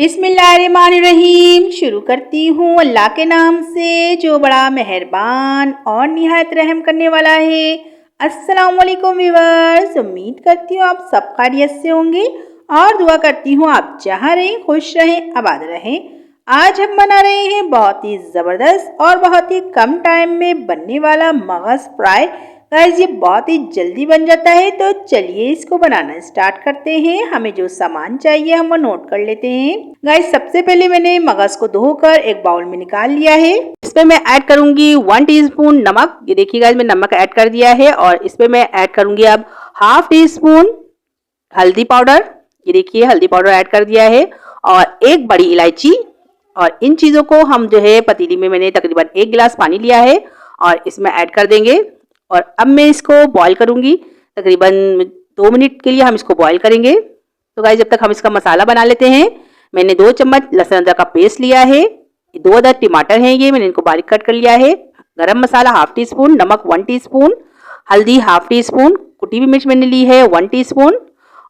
बिस्मिल्लाहिर्रहमानिर्रहीम। शुरू करती हूँ अल्लाह के नाम से जो बड़ा मेहरबान और निहायत रहम करने वाला है। अस्सलाम वालेकुम व्यूअर्स, उम्मीद करती हूँ आप सब खैरियत से होंगे और दुआ करती हूँ आप जहाँ रहें खुश रहें आबाद रहें। आज हम बना रहे हैं बहुत ही ज़बरदस्त और बहुत ही कम टाइम में बनने वाला मगज़ फ्राई। गाइस ये बहुत ही जल्दी बन जाता है, तो चलिए इसको बनाना स्टार्ट करते हैं। हमें जो सामान चाहिए हम वो नोट कर लेते हैं। गाइस सबसे पहले मैंने मगज़ को धोकर एक बाउल में निकाल लिया है। इसमें मैं ऐड करूंगी 1 टीस्पून नमक। ये देखिए गाइस मैं नमक ऐड कर दिया है और इसमें मैं ऐड करूंगी अब हाफ टी स्पून हल्दी पाउडर। ये देखिए हल्दी पाउडर ऐड कर दिया है और एक बड़ी इलायची। और इन चीज़ों को हम जो है पतीली में मैंने तकरीबन 1 गिलास पानी लिया है और इसमें ऐड कर देंगे। और अब मैं इसको बॉईल करूंगी, तकरीबन 2 मिनट के लिए हम इसको बॉईल करेंगे। तो गाइस जब तक हम इसका मसाला बना लेते हैं, मैंने 2 चम्मच लहसुन अदरक का पेस्ट लिया है, 2 अदद टमाटर हैं, ये मैंने इनको बारीक कट कर लिया है। गरम मसाला हाफ टी स्पून, नमक 1 टीस्पून, हल्दी हाफ टी स्पून, कुटी हुई मिर्च मैंने ली है 1 टीस्पून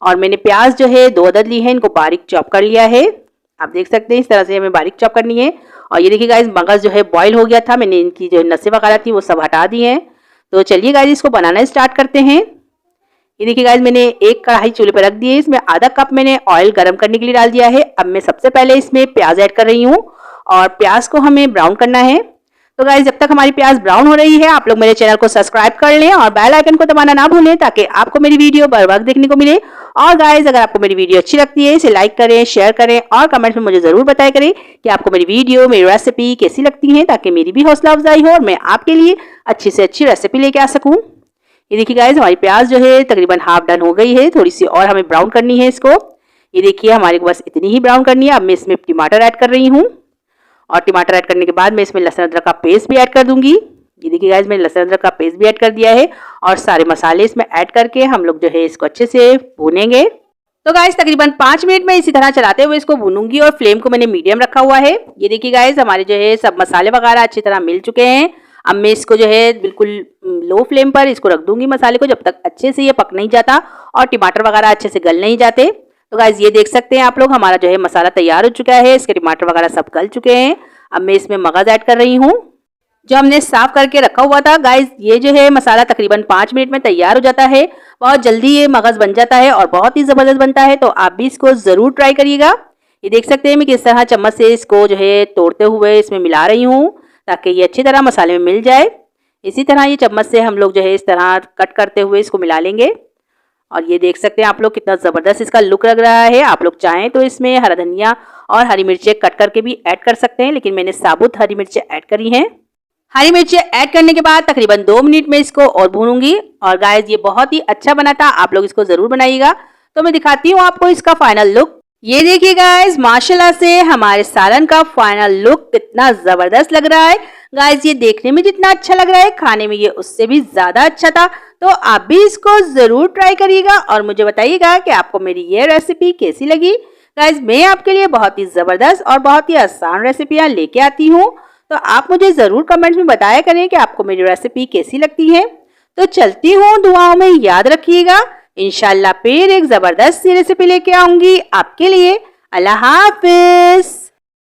और मैंने प्याज जो है 2 अदद ली है, इनको बारीक चॉप कर लिया है। आप देख सकते हैं इस तरह से हमें बारीक चॉप करनी है। और ये देखिए गाइस मगज़ जो है बॉईल हो गया था, मैंने इनकी जो नसें वगैरह थी वो सब हटा दी हैं। तो चलिए गाइस इसको बनाना स्टार्ट करते हैं। ये देखिए गाइस मैंने एक कढ़ाई चूल्हे पर रख दी है, इसमें आधा कप मैंने ऑयल गरम करने के लिए डाल दिया है। अब मैं सबसे पहले इसमें प्याज ऐड कर रही हूँ और प्याज को हमें ब्राउन करना है। तो गाइस जब तक हमारी प्याज ब्राउन हो रही है, आप लोग मेरे चैनल को सब्सक्राइब कर लें और बेल आइकन को दबाना ना भूलें ताकि आपको मेरी वीडियो बर वक्त देखने को मिले। और गाइस अगर आपको मेरी वीडियो अच्छी लगती है इसे लाइक करें, शेयर करें और कमेंट्स में मुझे ज़रूर बताया करें कि आपको मेरी वीडियो, मेरी रेसिपी कैसी लगती है, ताकि मेरी भी हौसला अफजाई हो और मैं आपके लिए अच्छी से अच्छी रेसिपी लेके आ सकूँ। ये देखिए गाइस हमारी प्याज जो है तकरीबन हाफ डन हो गई है, थोड़ी सी और हमें ब्राउन करनी है इसको। ये देखिए हमारे को बस इतनी ही ब्राउन करनी है। अब मैं इसमें टमाटर ऐड कर रही हूँ और टमाटर ऐड करने के बाद मैं इसमें लहसुन अदरक का पेस्ट भी ऐड कर दूंगी। ये देखिए गाइस मैंने लहसुन अदरक का पेस्ट भी ऐड कर दिया है और सारे मसाले इसमें ऐड करके हम लोग जो है इसको अच्छे से भूनेंगे। तो गाइस तकरीबन 5 मिनट में इसी तरह चलाते हुए इसको भूनूंगी और फ्लेम को मैंने मीडियम रखा हुआ है। ये देखिए गाइस हमारे जो है सब मसाले वगैरह अच्छी तरह मिल चुके हैं। अब मैं इसको जो है बिल्कुल लो फ्लेम पर इसको रख दूंगी मसाले को, जब तक अच्छे से ये पक नहीं जाता और टमाटर वगैरह अच्छे से गल नहीं जाते। तो गाइस ये देख सकते हैं आप लोग हमारा जो है मसाला तैयार हो चुका है, इसके टमाटर वगैरह सब गल चुके हैं। अब मैं इसमें मगज़ ऐड कर रही हूँ जो हमने साफ करके रखा हुआ था। गाइस ये जो है मसाला तकरीबन 5 मिनट में तैयार हो जाता है, बहुत जल्दी ये मगज़ बन जाता है और बहुत ही ज़बरदस्त बनता है। तो आप भी इसको ज़रूर ट्राई करिएगा। ये देख सकते हैं मैं किस तरह चम्मच से इसको जो है तोड़ते हुए इसमें मिला रही हूँ ताकि ये अच्छी तरह मसाले में मिल जाए। इसी तरह ये चम्मच से हम लोग जो है इस तरह कट करते हुए इसको मिला लेंगे। और ये देख सकते हैं आप लोग कितना ज़बरदस्त इसका लुक लग रहा है। आप लोग चाहें तो इसमें हरा धनिया और हरी मिर्चें कट करके भी ऐड कर सकते हैं, लेकिन मैंने साबुत हरी मिर्चें ऐड करी हैं। हरी मिर्चें ऐड करने के बाद तकरीबन 2 मिनट में इसको और भूनूंगी। और गाइस ये बहुत ही अच्छा बना था, आप लोग इसको ज़रूर बनाइएगा। तो मैं दिखाती हूँ आपको इसका फाइनल लुक। ये देखिए गाइस माशाल्लाह से हमारे सालन का फाइनल लुक कितना ज़बरदस्त लग रहा है। गाइस ये देखने में जितना अच्छा लग रहा है खाने में ये उससे भी ज़्यादा अच्छा था। तो आप भी इसको ज़रूर ट्राई करिएगा और मुझे बताइएगा कि आपको मेरी ये रेसिपी कैसी लगी। गाइस मैं आपके लिए बहुत ही ज़बरदस्त और बहुत ही आसान रेसिपियाँ लेके आती हूँ, तो आप मुझे ज़रूर कमेंट्स में बताया करें कि आपको मेरी रेसिपी कैसी लगती है। तो चलती हूँ, दुआओं में याद रखिएगा। इंशाल्लाह फिर एक ज़बरदस्त सी रेसिपी लेके आऊँगी आपके लिए। अल्लाह हाफिज़।